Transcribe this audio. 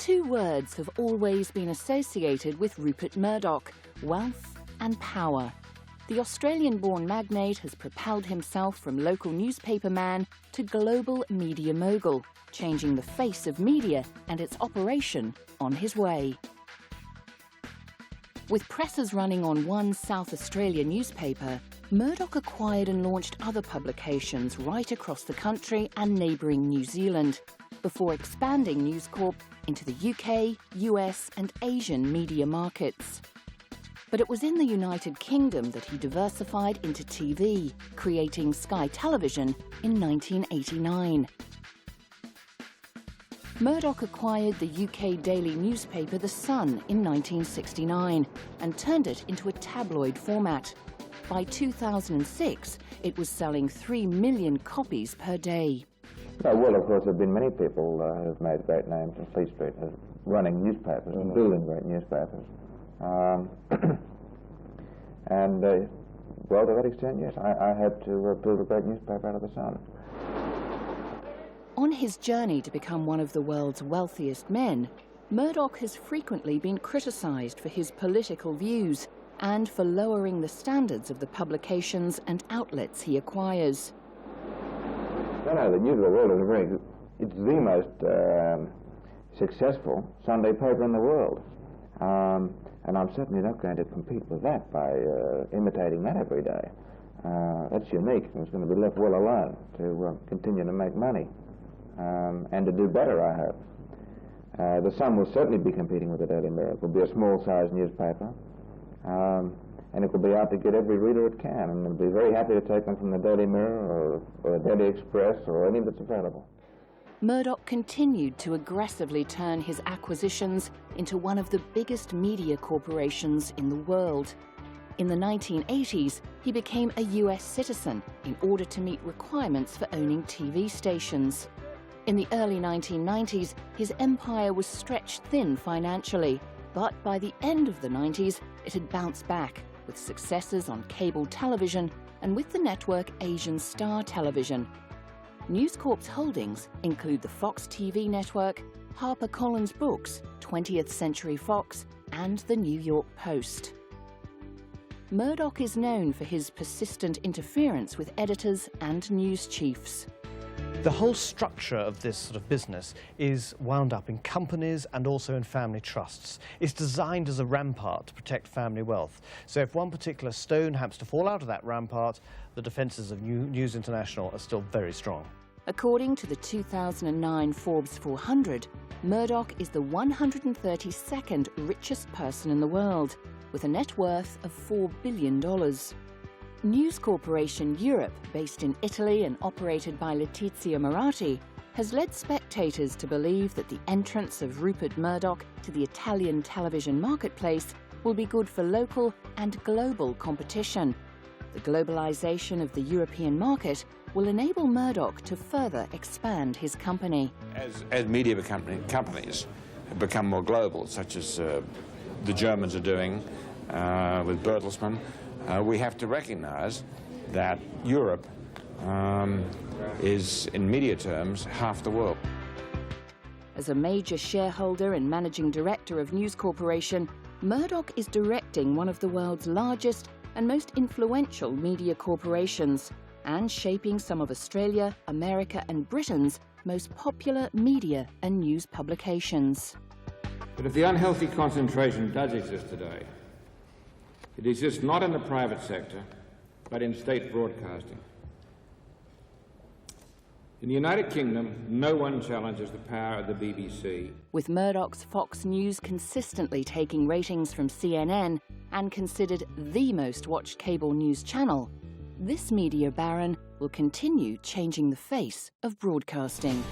Two words have always been associated with Rupert Murdoch: wealth and power. The Australian-born magnate has propelled himself from local newspaper man to global media mogul, changing the face of media and its operation on his way. With presses running on one South Australia newspaper, Murdoch acquired and launched other publications right across the country and neighbouring New Zealand, before expanding News Corp into the UK, US and Asian media markets. But it was in the United Kingdom that he diversified into TV, creating Sky Television in 1989. Murdoch acquired the UK daily newspaper The Sun in 1969 and turned it into a tabloid format. By 2006, it was selling 3 million copies per day. Well, of course, there have been many people who've made great names in Fleet Street as running newspapers and building great newspapers. Well, to that extent, yes, I had to build a great newspaper out of The Sun. On his journey to become one of the world's wealthiest men, Murdoch has frequently been criticised for his political views and for lowering the standards of the publications and outlets he acquires. No, the News of the World it's the most successful Sunday paper in the world. And I'm certainly not going to compete with that by imitating that every day. That's unique. It's going to be left well alone to continue to make money and to do better, I hope. The Sun will certainly be competing with the Daily Mirror. It will be a small-sized newspaper, and it will be out to get every reader it can, and it'll be very happy to take them from the Daily Mirror or the Daily Express or any that's available. Murdoch continued to aggressively turn his acquisitions into one of the biggest media corporations in the world. In the 1980s, he became a US citizen in order to meet requirements for owning TV stations. In the early 1990s, his empire was stretched thin financially, but by the end of the 90s, it had bounced back, with successes on cable television and with the network Asian Star Television. News Corp's holdings include the Fox TV network, HarperCollins Books, 20th Century Fox, and the New York Post. Murdoch is known for his persistent interference with editors and news chiefs. The whole structure of this sort of business is wound up in companies and also in family trusts. It's designed as a rampart to protect family wealth. So if one particular stone happens to fall out of that rampart, the defences of News International are still very strong. According to the 2009 Forbes 400, Murdoch is the 132nd richest person in the world, with a net worth of $4 billion. News Corporation Europe, based in Italy and operated by Letizia Moratti, has led spectators to believe that the entrance of Rupert Murdoch to the Italian television marketplace will be good for local and global competition. The globalization of the European market will enable Murdoch to further expand his company. As media companies become more global, such as the Germans are doing with Bertelsmann, we have to recognize that Europe is, in media terms, half the world. As a major shareholder and managing director of News Corporation, Murdoch is directing one of the world's largest and most influential media corporations and shaping some of Australia, America and Britain's most popular media and news publications. But if the unhealthy concentration does exist today, it exists not in the private sector, but in state broadcasting. In the United Kingdom, no one challenges the power of the BBC. With Murdoch's Fox News consistently taking ratings from CNN and considered the most watched cable news channel, this media baron will continue changing the face of broadcasting.